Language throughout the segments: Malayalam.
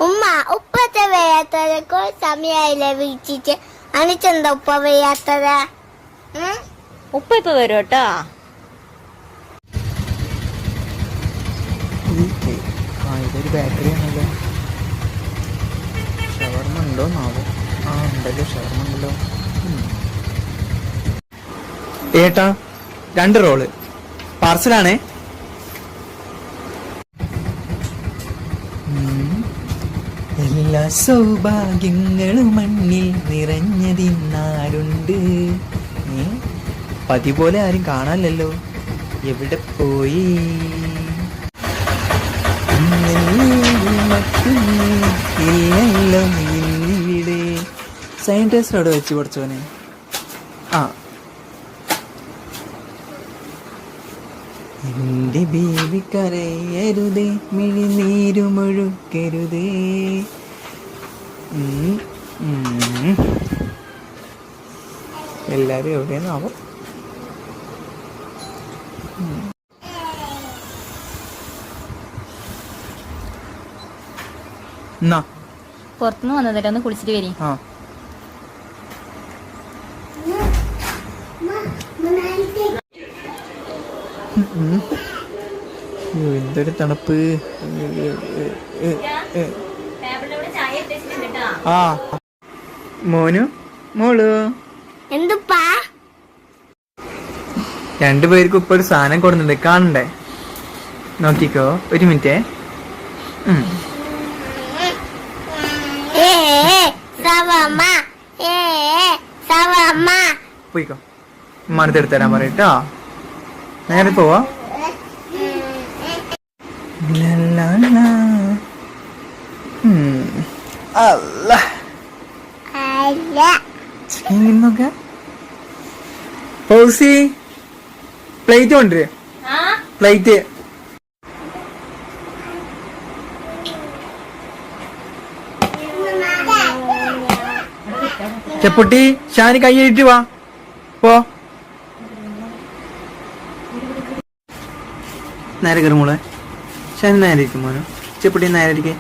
ഉമ്മ ഉപ്പത്തെ വയ്യാത്തതൊക്കെ സമയായില്ലേ വിളിച്ചിട്ട് അനിച്ചെന്താ ഉപ്പ വയ്യാത്തത്? ഉപ്പ ഇപ്പൊ വരും കേട്ടോ. ഇതൊരു ബാറ്ററി ആണല്ലോ. ഷവർമ ഉണ്ടോന്നാവോ? ഉണ്ടല്ലോ, ഷവർമ ഉണ്ടല്ലോ. ഏട്ടാ 2 റോള് പാർസലാണേ. എല്ലാ സൗഭാഗ്യങ്ങളും മണ്ണിൽ നിറഞ്ഞതിന്നാരുണ്ട്. പതിപോലെ ആരും കാണാനല്ലോ, എവിടെ പോയി? ഇല്ലല്ലോ ഇന്നിവിടെ. സയൻറ്റിസ്റ്റ് അവിടെ വെച്ച് കുറച്ചോനെ. എന്റെ ബേബി കരയരുതേ, മിഴിനീരുമൊഴുക്കരുതേ. എല്ലാരും എവിടെയാണാവോ? പുറത്തുനിന്ന് വന്നതല്ലേ, ഒന്ന് കുളിച്ചിട്ട് വരി. എന്തൊരു തണുപ്പ്. മോനു മോളു എന്തുപ്പാ? 2 പേർക്കും ഇപ്പൊ ഒരു സാധനം കൊടുക്കുന്നുണ്ട്, കാണണ്ടേ? നോക്കിക്കോ, 1 മിനിറ്റ്. പോയിക്കോ, ഉമ്മാനത്ത് തരാൻ പറയട്ടോ. നേരെ പോവാ. പ്ലേറ്റ് കൊണ്ടുവരേ, പ്ലേറ്റ്. ചെപ്പുട്ടി, ഷാനി കൈയിട്ട് വാ. പോ, നേരെ കയറി മോളെ. ഷാനി നേരെ ഇരിക്കും മോനോ. ചെപ്പുട്ടി നേരെ ഇരിക്കേ.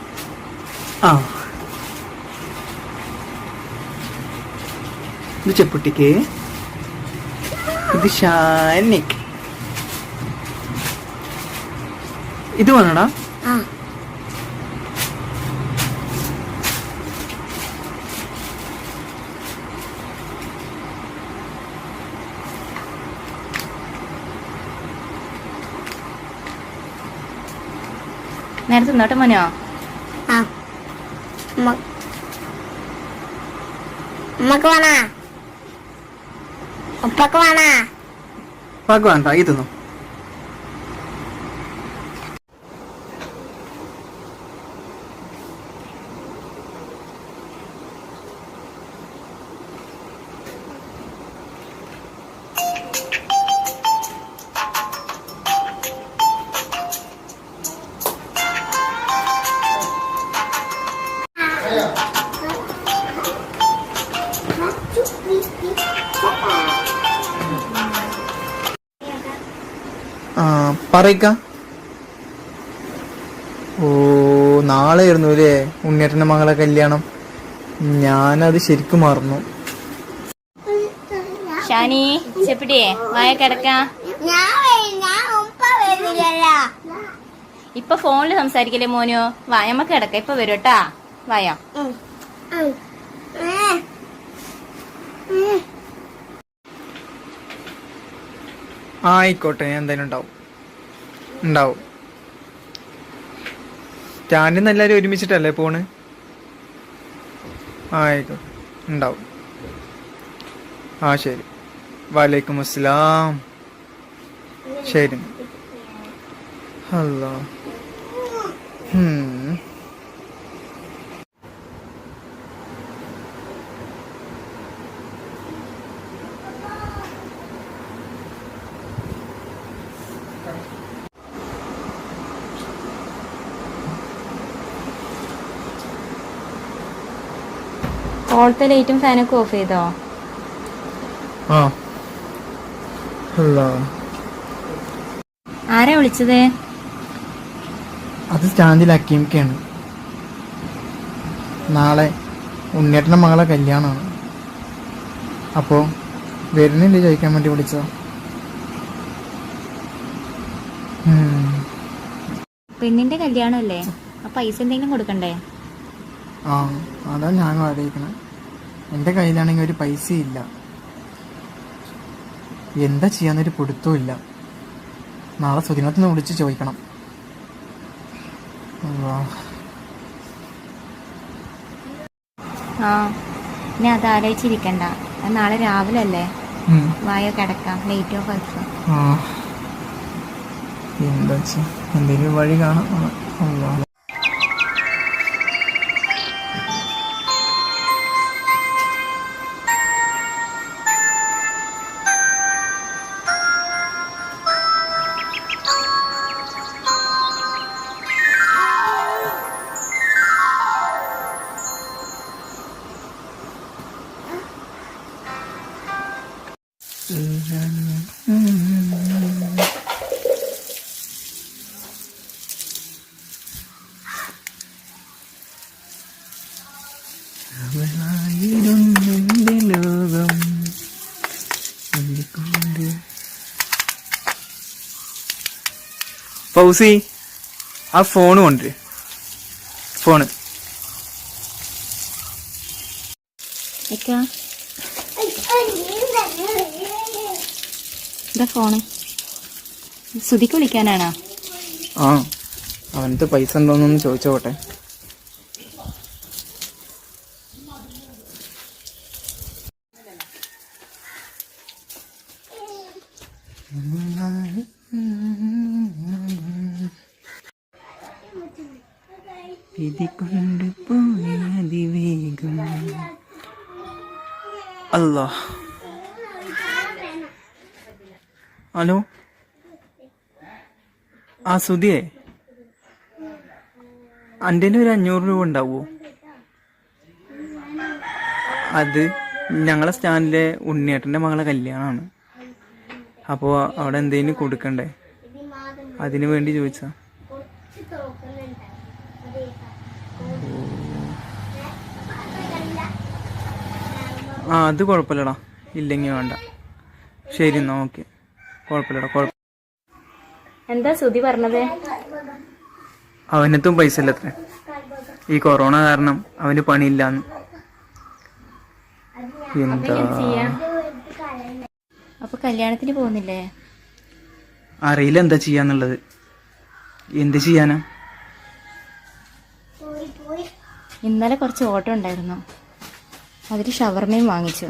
ഇത് ചെപ്പുട്ടിക്ക്, ഇത് ഷാനിക്ക്. ഇത് വേണോടാ? നേരത്തെ നോട്ടെ മോനോ. ഉമ്മക്ക് വേണാ? ഉപ്പക്ക് വേണാ? ഉപ്പാക്ക് വേണ്ട, ഇതൊന്നു. പറയിക്ക. നാളെ ആയിരുന്നു അല്ലേ ഉണ്ണിയേട്ടന്റെ മകളെ കല്യാണം? ഞാനത് ശരിക്കും മറന്നു. ഷാനി, ചെപ്പിട്ടിയേ വായ കിടക്കാ. ഇപ്പൊ ഫോണില് സംസാരിക്കല്ലേ മോനോ? വായമ്മക്ക് കിടക്ക, ഇപ്പൊ വരും കേട്ടാ. വായ. ആയിക്കോട്ടെ, ഞാൻ എന്തായാലും ഉണ്ടാവും. സ്റ്റാൻഡിൽ നിന്ന് എല്ലാവരും ഒരുമിച്ചിട്ടല്ലേ പോണ്? ആയിക്കോട്ടെ, ഉണ്ടാവും. ശരി. വലൈക്കും അസ്സലാം. ശരി. അല്ലാ. ഹോളത്തെ ലൈറ്റും ഫാനൊക്കെ ഓഫ് ചെയ്തോ? ആരാ വിളിച്ചത്? അത് സ്റ്റാൻഡിൽ അക്കീമിക്കാണ്. നാളെ ഉണ്ണിയേട്ടൻ്റെ മകളെ കല്യാണമാണ്. അപ്പോൾ വരുന്നില്ലേ ചോദിക്കാൻ വേണ്ടി വിളിച്ചോ. പെണ്ണിന്റെ കല്യാണമല്ലേ, ആ പൈസ എന്തെങ്കിലും കൊടുക്കണ്ടേ? ആ അതാ ഞാനും ആലോചിക്കണേ. എൻ്റെ കയ്യിലാണെങ്കിൽ ഒരു പൈസയില്ല. എന്താ ചെയ്യാന്നൊരു പിടുത്തവും ഇല്ല. നാളെ സുദിനത്തിന്ന് വിളിച്ച് ചോദിക്കണം. ആ ഇനി അത് ആലോചിച്ചിരിക്കണ്ട. അത് നാളെ രാവിലെ അല്ലേ, വായോ കിടക്കാം, ലേറ്റ് ഓഫ് ആക്കാം. എന്താ എന്തെങ്കിലും വഴി കാണാം. ലോകം ഫൗസി, ആ ഫോണ് കൊണ്ടുവരും. ഫോണ് ഇതാ ഫോണ്. സുധിക്ക് വിളിക്കാനാണോ? ആ അവനത്തെ പൈസ ഉണ്ടോന്നൊന്ന് ചോദിച്ചോട്ടെ. അല്ലാ. ഹലോ, ആ സുധിയെ, എൻ്റെ ഒരു 500 രൂപ ഉണ്ടാവുമോ? അത് ഞങ്ങളെ സ്റ്റാൻഡിലെ ഉണ്ണിയേട്ടൻ്റെ മകളെ കല്യാണമാണ്. അപ്പോൾ അവിടെ എന്തെങ്കിലും കൊടുക്കണ്ടേ, അതിനു വേണ്ടി ചോദിച്ചാ. ആ അത് കുഴപ്പമില്ലടാ, ഇല്ലെങ്കിൽ വേണ്ട. ശരി എന്നാ, ഓക്കെ, കുഴപ്പമില്ലടാ. എന്താ സുധി പറഞ്ഞത്? അവനത്തും പൈസ ഇല്ല അത്രേ. ഈ കൊറോണ കാരണം അവന് പണിയില്ലാന്ന്. എന്താ അപ്പൊ കല്യാണത്തിന് പോകുന്നില്ലേ? അറിയില്ല എന്താ ചെയ്യാന്നുള്ളത്. എന്ത് ചെയ്യാനാ? ഇന്നലെ കുറച്ച് ഓട്ടം ഉണ്ടായിരുന്നു, അതിൽ ഷവർമയും വാങ്ങിച്ചു.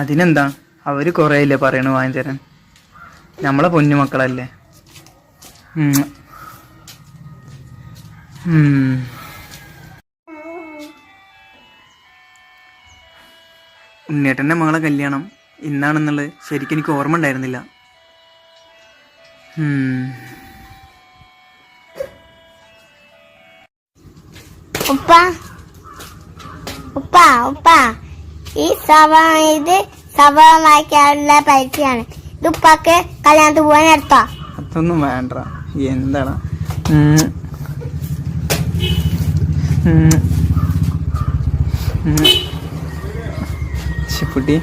അതിനെന്താ, അവര് കൊറേ ഇല്ലേ പറയണ വാങ്ങി തരാൻ. നമ്മളെ പൊന്നു മക്കളല്ലേ. ഉണ്ണിയേട്ടൻ്റെ മകളെ കല്യാണം ഇന്നാണെന്നുള്ളത് ശരിക്കും എനിക്ക് ഓർമ്മ ഉണ്ടായിരുന്നില്ല. ഉപ്പ ഉപ്പ ഉപ്പ ഈ ഇത് സഭമാക്കാനുള്ള പൈസയാണ്. ഇത് ഉപ്പാക്ക് കല്യാണത്തിന് പോകാൻ എടുത്തോ? അതൊന്നും വേണ്ട. എന്താടാ ചിപ്പുട്ടി?